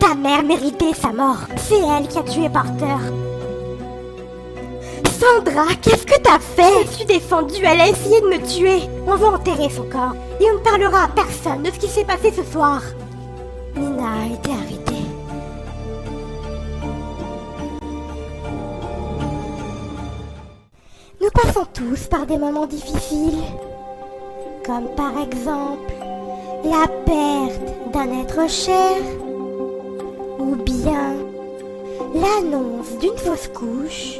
Ta mère méritait sa mort. C'est elle qui a tué Porter. Sandra, qu'est-ce que t'as fait? Je me suis défendue, elle a essayé de me tuer. On va enterrer son corps et on ne parlera à personne de ce qui s'est passé ce soir. Nina a été arrêtée. Nous passons tous par des moments difficiles, comme par exemple la perte d'un être cher, ou bien l'annonce d'une fausse couche,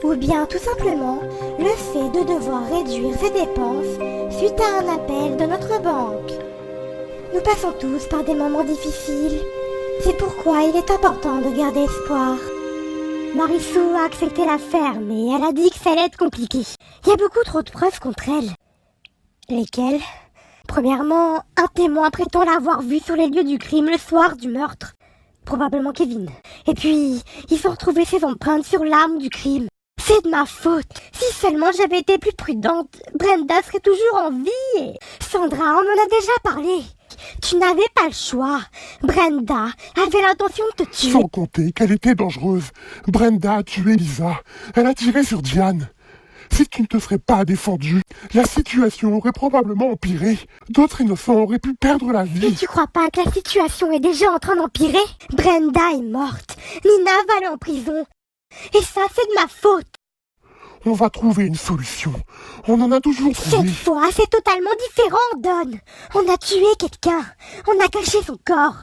ou bien tout simplement le fait de devoir réduire ses dépenses suite à un appel de notre banque. Nous passons tous par des moments difficiles, c'est pourquoi il est important de garder espoir. Marissou a accepté l'affaire, mais elle a dit que ça allait être compliqué. Il y a beaucoup trop de preuves contre elle. Lesquelles? Premièrement, un témoin prétend l'avoir vue sur les lieux du crime le soir du meurtre. Probablement Kevin. Et puis, ils ont retrouvé ses empreintes sur l'arme du crime. C'est de ma faute. Si seulement j'avais été plus prudente, Brenda serait toujours en vie. Et Sandra, on en a déjà parlé. Tu n'avais pas le choix. Brenda avait l'intention de te tuer. Sans compter qu'elle était dangereuse. Brenda a tué Lisa. Elle a tiré sur Diane. Si tu ne te serais pas défendue, la situation aurait probablement empiré. D'autres innocents auraient pu perdre la Et vie. tu crois pas que la situation est déjà en train d'empirer? Brenda est morte. Nina va aller en prison. Et ça, c'est de ma faute. On va trouver une solution. On en a toujours Cette trouvé. fois, c'est totalement différent, Don. On a tué quelqu'un. On a caché son corps.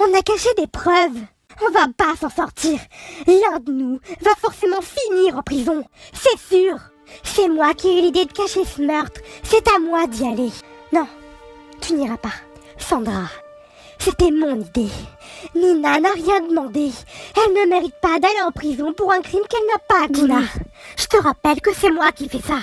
On a caché des preuves. On va pas s'en sortir. L'un de nous va forcément finir en prison. C'est sûr. C'est moi qui ai eu l'idée de cacher ce meurtre. C'est à moi d'y aller. Non, tu n'iras pas. Sandra, c'était mon idée. Nina n'a rien demandé. Elle ne mérite pas d'aller en prison pour un crime qu'elle n'a pas commis. Nina, je te rappelle que c'est moi qui fais ça.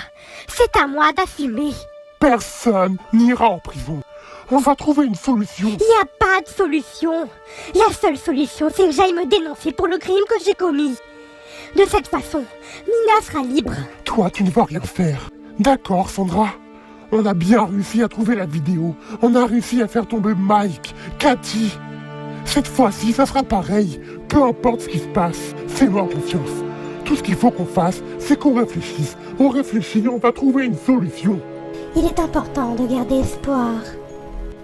C'est à moi d'assumer. Personne n'ira en prison. On va trouver une solution. Il n'y a pas de solution. La seule solution, c'est que j'aille me dénoncer pour le crime que j'ai commis. De cette façon, Nina sera libre. Toi, tu ne vas rien faire. D'accord, Sandra. On a bien réussi à trouver la vidéo. On a réussi à faire tomber Mike, Cathy. Cette fois-ci, ça sera pareil. Peu importe ce qui se passe, fais-moi confiance. Tout ce qu'il faut qu'on fasse, c'est qu'on réfléchisse. On réfléchit, on va trouver une solution. Il est important de garder espoir.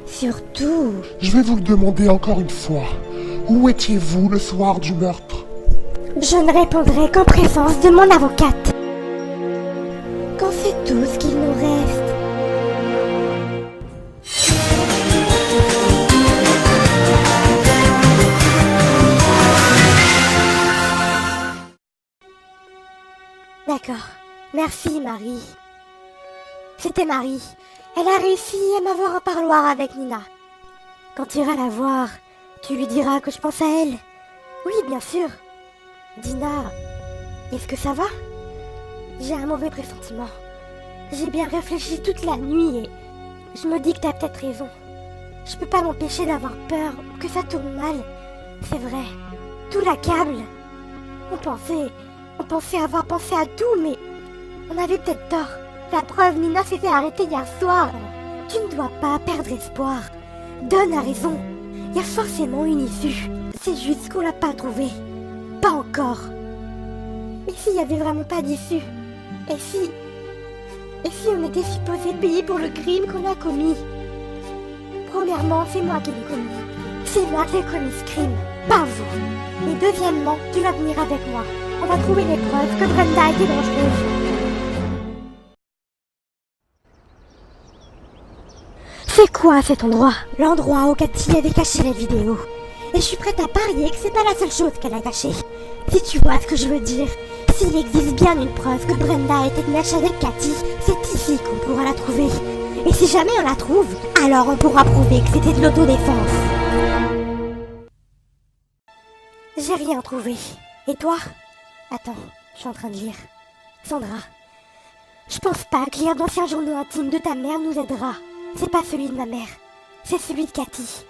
Surtout... Je vais vous le demander encore une fois. Où étiez-vous le soir du meurtre? Je ne répondrai qu'en présence de mon avocate. Quand c'est tout ce qu'il nous reste. D'accord. Merci, Marie. C'était Marie. Elle a réussi à m'avoir un parloir avec Nina. Quand tu iras la voir, tu lui diras que je pense à elle. Oui, bien sûr. Dina, est-ce que ça va? J'ai un mauvais pressentiment. J'ai bien réfléchi toute la nuit et je me dis que t'as peut-être raison. Je peux pas m'empêcher d'avoir peur que ça tourne mal. C'est vrai, tout l'accable. On pensait avoir pensé à tout, mais on avait peut-être tort. La preuve, Nina s'est fait arrêter hier soir. Tu ne dois pas perdre espoir. Don a raison. Il y a forcément une issue. C'est juste qu'on l'a pas trouvée. Pas encore. Et s'il y avait vraiment pas d'issue? Et si on était supposé payer pour le crime qu'on a commis? Premièrement, c'est moi qui l'ai commis. C'est moi qui ai commis ce crime, pas vous. Et deuxièmement, tu vas venir avec moi. On va trouver les preuves que Brenda était dangereuse. C'est quoi cet endroit? L'endroit où Cathy avait caché la vidéo. Et je suis prête à parier que c'est pas la seule chose qu'elle a cachée. Si tu vois ce que je veux dire, s'il existe bien une preuve que Brenda était de mèche avec Cathy, c'est ici qu'on pourra la trouver. Et si jamais on la trouve, alors on pourra prouver que c'était de l'autodéfense. J'ai rien trouvé. Et toi? Attends, je suis en train de lire. Sandra, je pense pas que lire d'anciens journaux intimes de ta mère nous aidera. C'est pas celui de ma mère, c'est celui de Cathy.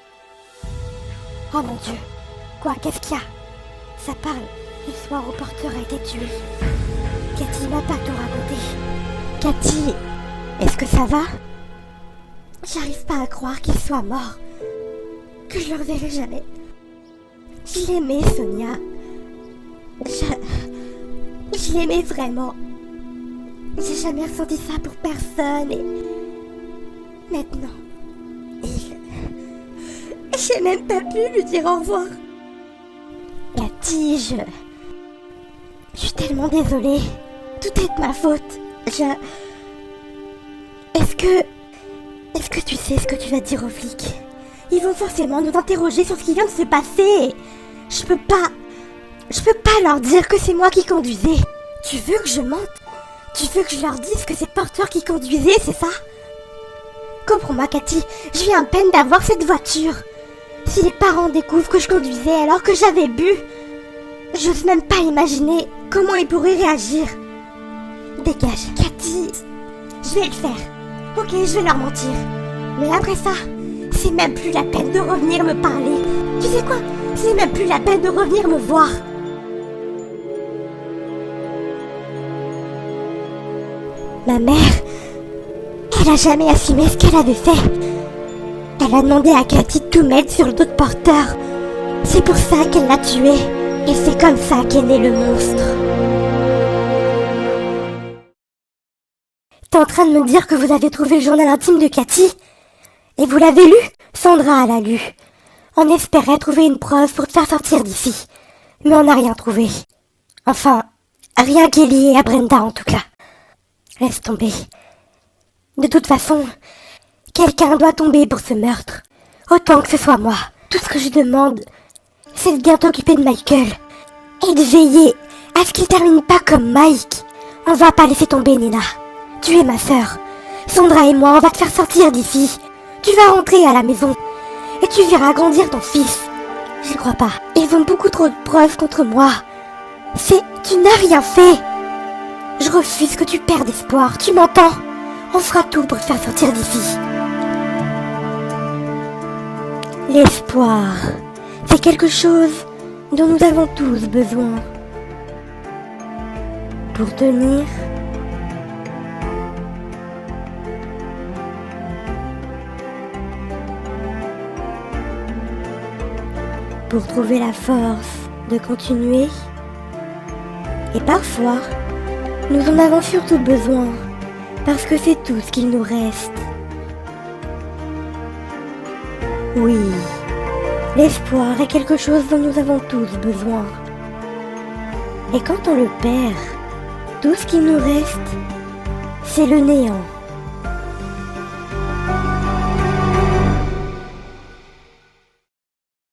Oh mon Dieu, quoi, qu'est-ce qu'il y a? Ça parle du soir où Porter a été tué. Cathy m'a pas tout raconté. Cathy, est-ce que ça va? J'arrive pas à croire qu'il soit mort. Que je le reverrai jamais. Je l'aimais, Sonia. Je l'aimais vraiment. J'ai jamais ressenti ça pour personne et... Maintenant... J'ai même pas pu lui dire au revoir. Cathy, je suis tellement désolée. Tout est de ma faute. Est-ce que tu sais ce que tu vas dire aux flics? Ils vont forcément nous interroger sur ce qui vient de se passer. Je peux pas leur dire que c'est moi qui conduisais. Tu veux que je mente? Tu veux que je leur dise que c'est Porter qui conduisait, c'est ça? Comprends-moi, Cathy, je viens à peine d'avoir cette voiture. Si les parents découvrent que je conduisais alors que j'avais bu, j'ose même pas imaginer comment ils pourraient réagir. Dégage, Cathy. Je vais le faire. Ok, je vais leur mentir. Mais après ça, c'est même plus la peine de revenir me parler. Tu sais quoi? C'est même plus la peine de revenir me voir. Ma mère, elle a jamais assumé ce qu'elle avait fait. Elle a demandé à Cathy de tout mettre sur le dos de Porter. C'est pour ça qu'elle l'a tué. Et c'est comme ça qu'est né le monstre. T'es en train de me dire que vous avez trouvé le journal intime de Cathy? Et vous l'avez lu? Sandra l'a lu. On espérait trouver une preuve pour te faire sortir d'ici. Mais on n'a rien trouvé. Enfin, rien qui est lié à Brenda en tout cas. Laisse tomber. De toute façon, quelqu'un doit tomber pour ce meurtre. Autant que ce soit moi. Tout ce que je demande, c'est de bien t'occuper de Michael. Et de veiller à ce qu'il termine pas comme Mike. On va pas laisser tomber, Nina. Tu es ma sœur. Sandra et moi, on va te faire sortir d'ici. Tu vas rentrer à la maison. Et tu verras grandir ton fils. J'y crois pas. Ils ont beaucoup trop de preuves contre moi. Tu n'as rien fait. Je refuse que tu perdes espoir. Tu m'entends? On fera tout pour te faire sortir d'ici. L'espoir, c'est quelque chose dont nous avons tous besoin. Pour tenir, pour trouver la force de continuer. Et parfois, nous en avons surtout besoin, parce que c'est tout ce qu'il nous reste. Oui, l'espoir est quelque chose dont nous avons tous besoin. Et quand on le perd, tout ce qui nous reste, c'est le néant.